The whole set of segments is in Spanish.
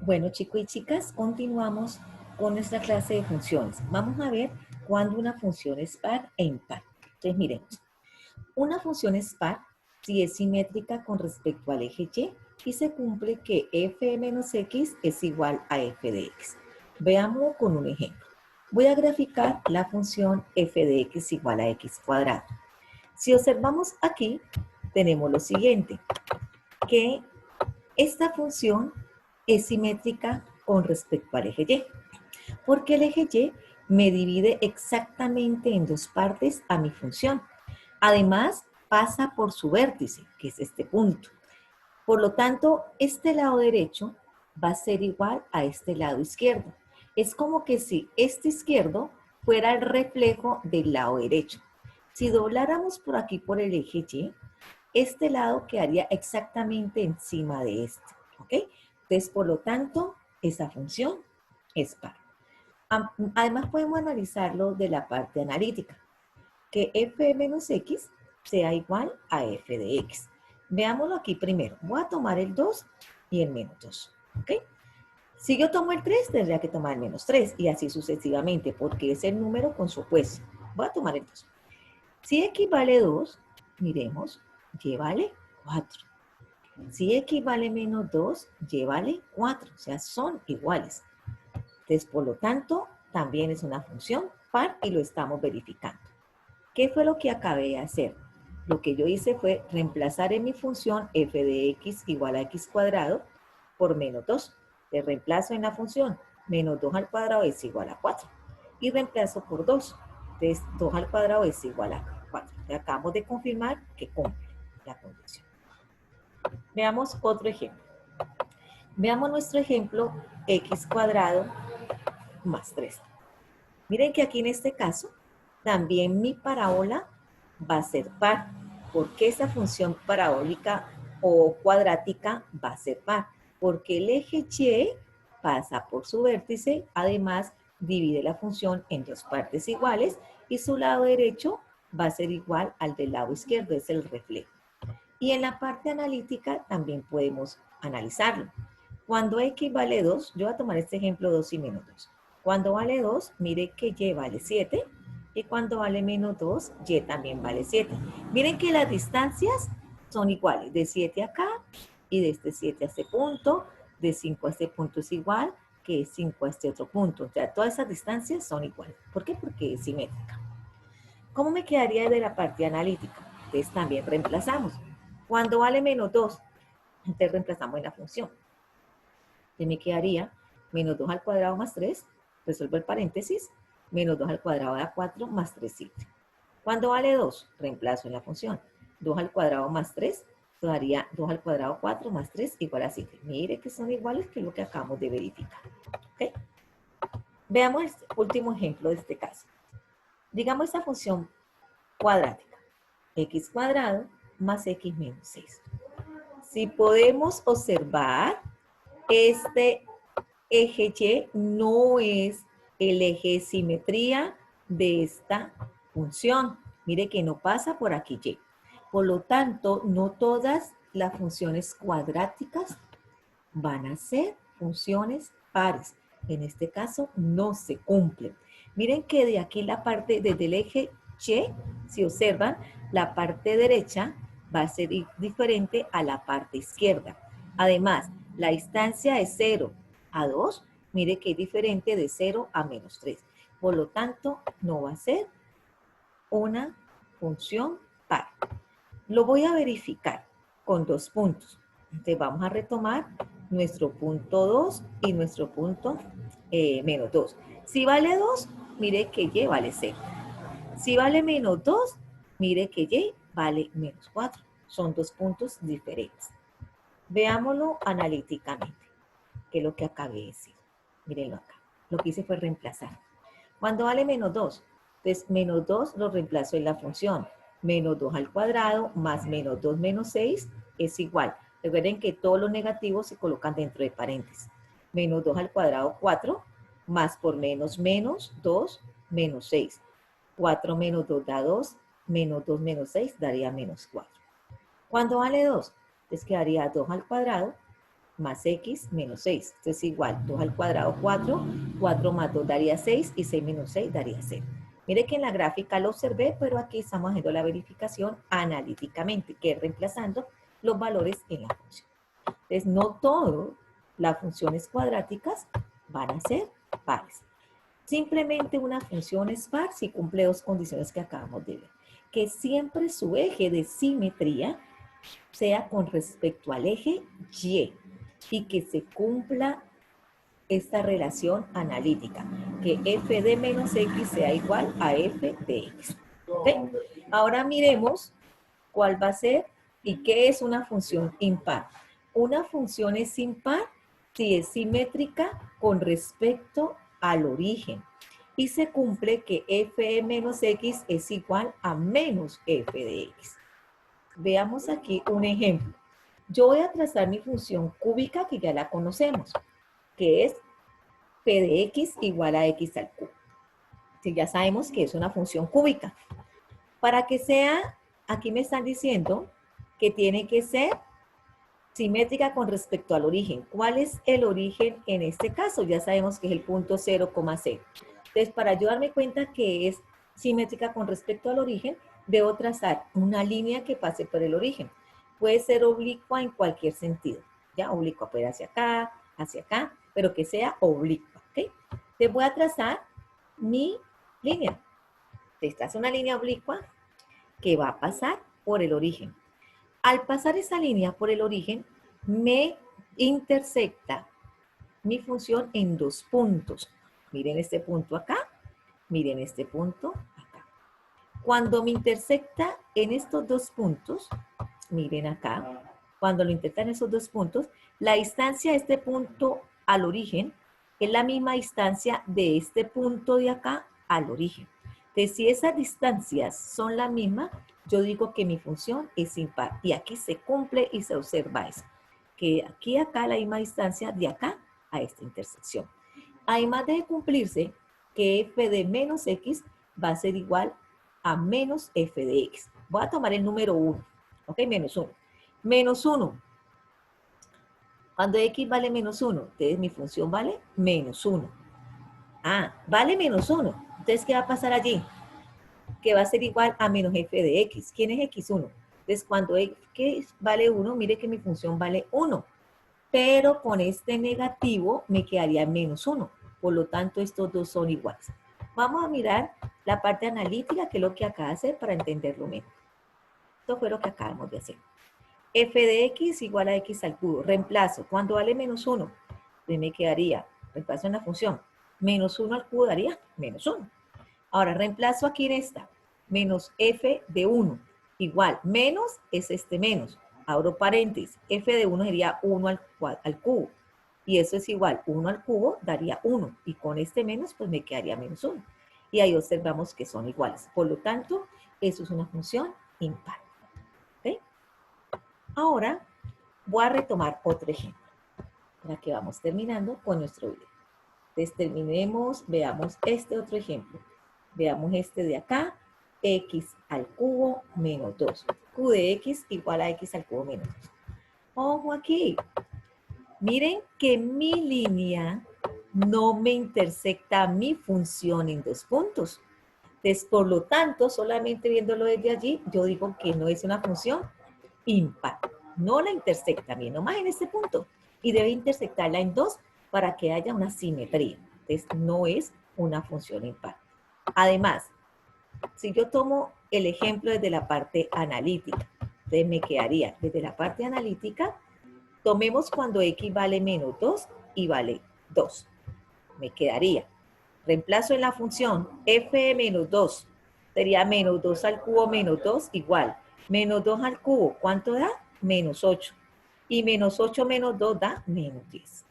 Bueno, chicos y chicas, continuamos con nuestra clase de funciones. Vamos a ver cuándo una función es par e impar. Entonces, miremos. Una función es par si es simétrica con respecto al eje y se cumple que f menos x es igual a f de x. Veámoslo con un ejemplo. Voy a graficar la función f de x igual a x cuadrado. Si observamos aquí, tenemos lo siguiente, que esta función es simétrica con respecto al eje y, porque el eje y me divide exactamente en dos partes a mi función. Además, pasa por su vértice, que es este punto. Por lo tanto, este lado derecho va a ser igual a este lado izquierdo. Es como que si este izquierdo fuera el reflejo del lado derecho. Si dobláramos por aquí por el eje y, este lado quedaría exactamente encima de este, ¿ok? Entonces, por lo tanto, esa función es par. Además, podemos analizarlo de la parte analítica, que f menos x sea igual a f de x. Veámoslo aquí primero. Voy a tomar el 2 y el menos 2, ¿ok? Si yo tomo el 3, tendría que tomar el menos 3 y así sucesivamente, porque es el número con su opuesto. Voy a tomar el 2. Si x vale 2, miremos, y vale 4. Si x vale menos 2, y vale 4, o sea, son iguales. Entonces, por lo tanto, también es una función par y lo estamos verificando. ¿Qué fue lo que acabé de hacer? Lo que yo hice fue reemplazar en mi función f de x igual a x cuadrado por menos 2. Le reemplazo en la función menos 2 al cuadrado es igual a 4. Y reemplazo por 2. Entonces, 2 al cuadrado es igual a 4. Y acabamos de confirmar que cumple la condición. Veamos otro ejemplo. Veamos nuestro ejemplo x cuadrado más 3. Miren que aquí en este caso también mi parábola va a ser par, porque esa función parabólica o cuadrática va a ser par, porque el eje y pasa por su vértice, además divide la función en dos partes iguales y su lado derecho va a ser igual al del lado izquierdo, es el reflejo. Y en la parte analítica también podemos analizarlo. Cuando x vale 2, yo voy a tomar este ejemplo 2 y menos 2. Cuando vale 2, mire que y vale 7. Y cuando vale menos 2, y también vale 7. Miren que las distancias son iguales. De 7 acá y de este 7 a este punto. De 5 a este punto es igual que de 5 a este otro punto. O sea, todas esas distancias son iguales. ¿Por qué? Porque es simétrica. ¿Cómo me quedaría de la parte analítica? Entonces también reemplazamos. Cuando vale menos 2, entonces reemplazamos en la función. Entonces me quedaría menos 2 al cuadrado más 3, resuelvo el paréntesis, menos 2 al cuadrado da 4 más 3, 7. Cuando vale 2, reemplazo en la función. 2 al cuadrado más 3, daría 2 al cuadrado 4 más 3 igual a 7. Mire que son iguales que lo que acabamos de verificar. ¿Okay? Veamos el último ejemplo de este caso. Digamos esta función cuadrática, x cuadrado más x menos 6. Si podemos observar, este eje Y no es el eje de simetría de esta función. Mire que no pasa por aquí Y. Por lo tanto, no todas las funciones cuadráticas van a ser funciones pares. En este caso, no se cumplen. Miren que de aquí la parte, desde el eje Y, si observan, la parte derecha va a ser diferente a la parte izquierda. Además, la distancia de 0 a 2, mire que es diferente de 0 a menos 3. Por lo tanto, no va a ser una función par. Lo voy a verificar con dos puntos. Entonces vamos a retomar nuestro punto 2 y nuestro punto menos 2. Si vale 2, mire que y vale 0. Si vale menos 2, mire que y vale menos 4. Son dos puntos diferentes. Veámoslo analíticamente, que es lo que acabé de decir. Mírenlo acá. Lo que hice fue reemplazar. Cuando vale menos 2, entonces menos 2 lo reemplazo en la función. Menos 2 al cuadrado más menos 2 menos 6 es igual. Recuerden que todos los negativos se colocan dentro de paréntesis. Menos 2 al cuadrado, 4, más por menos menos 2 menos 6. 4 menos 2 da 2, menos 2 menos 6 daría menos 4. Cuando vale 2, les quedaría 2 al cuadrado más x menos 6. Esto es igual, 2 al cuadrado 4, 4 más 2 daría 6 y 6 menos 6 daría 0. Mire que en la gráfica lo observé, pero aquí estamos haciendo la verificación analíticamente, que es reemplazando los valores en la función. Entonces, no todas las funciones cuadráticas van a ser pares. Simplemente una función es par si cumple dos condiciones que acabamos de ver. Que siempre su eje de simetría sea con respecto al eje y que se cumpla esta relación analítica, que f de menos x sea igual a f de x. ¿Okay? Ahora miremos cuál va a ser y qué es una función impar. Una función es impar si es simétrica con respecto al origen y se cumple que f de menos x es igual a menos f de x. Veamos aquí un ejemplo. Yo voy a trazar mi función cúbica que ya la conocemos, que es p de x igual a x al cubo. Si ya sabemos que es una función cúbica. Para que sea, aquí me están diciendo que tiene que ser simétrica con respecto al origen. ¿Cuál es el origen en este caso? Ya sabemos que es el punto 0,0. Entonces, para yo darme cuenta que es simétrica con respecto al origen, debo trazar una línea que pase por el origen. Puede ser oblicua en cualquier sentido. Ya, oblicua puede hacia acá, pero que sea oblicua. ¿Ok? Entonces voy a trazar mi línea. Esta es una línea oblicua que va a pasar por el origen. Al pasar esa línea por el origen, me intersecta mi función en dos puntos. Miren este punto acá, miren este punto acá. Cuando me intersecta en estos dos puntos, miren acá, cuando lo intersecta en esos dos puntos, la distancia de este punto al origen es la misma distancia de este punto de acá al origen. Entonces, si esas distancias son la misma, yo digo que mi función es impar. Y aquí se cumple y se observa eso. Que aquí acá la misma distancia de acá a esta intersección. Además de cumplirse que f de menos x va a ser igual a menos f de x. Voy a tomar el número 1. ¿Ok? Menos 1. Menos 1. Cuando x vale menos 1, entonces mi función vale menos 1. Ah, vale menos 1. Entonces, ¿qué va a pasar allí? Que va a ser igual a menos f de x. ¿Quién es x1? Entonces, cuando x vale 1, mire que mi función vale 1. Pero con este negativo me quedaría menos 1. Por lo tanto, estos dos son iguales. Vamos a mirar la parte analítica, que es lo que acaba de hacer para entenderlo mejor. Esto fue lo que acabamos de hacer. F de x igual a x al cubo. Reemplazo. Cuando vale menos 1, pues me quedaría, reemplazo en la función, menos 1 al cubo daría menos 1. Ahora, reemplazo aquí en esta, menos f de 1, igual, menos es este menos. Abro paréntesis, f de 1 sería 1 al cubo. Y eso es igual, 1 al cubo daría 1. Y con este menos, pues me quedaría menos 1. Y ahí observamos que son iguales. Por lo tanto, eso es una función impar. ¿Okay? Ahora, voy a retomar otro ejemplo, para que vamos terminando con nuestro video. Entonces, terminemos, veamos este otro ejemplo. Veamos este de acá, x al cubo menos 2. Q de x igual a x al cubo menos 2. Ojo aquí. Miren que mi línea no me intersecta mi función en dos puntos. Entonces, por lo tanto, solamente viéndolo desde allí, yo digo que no es una función impar. No la intersecta bien, nomás en este punto. Y debe intersectarla en dos para que haya una simetría. Entonces, no es una función impar. Además, si yo tomo el ejemplo desde la parte analítica, entonces me quedaría desde la parte analítica, tomemos cuando x vale menos 2 y vale 2. Me quedaría, reemplazo en la función f de menos 2, sería menos 2 al cubo menos 2 igual. Menos 2 al cubo, ¿cuánto da? Menos 8. Y menos 8 menos 2 da menos 10.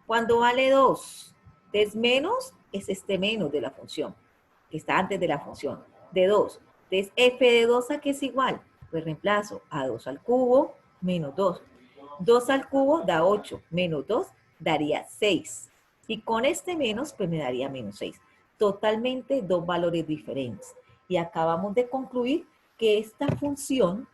Cuando vale 2, es menos, es este menos de la función, que está antes de la función, de 2. Entonces, f de 2 a qué es igual? Pues reemplazo a 2 al cubo menos 2. 2 al cubo da 8, menos 2 daría 6. Y con este menos, pues me daría menos 6. Totalmente dos valores diferentes. Y acabamos de concluir que esta función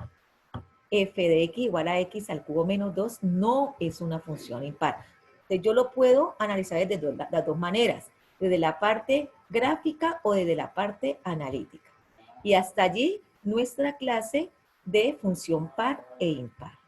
f de x igual a x al cubo menos 2 no es una función impar. Entonces yo lo puedo analizar desde las dos maneras, desde la parte gráfica o desde la parte analítica. Y hasta allí nuestra clase de función par e impar.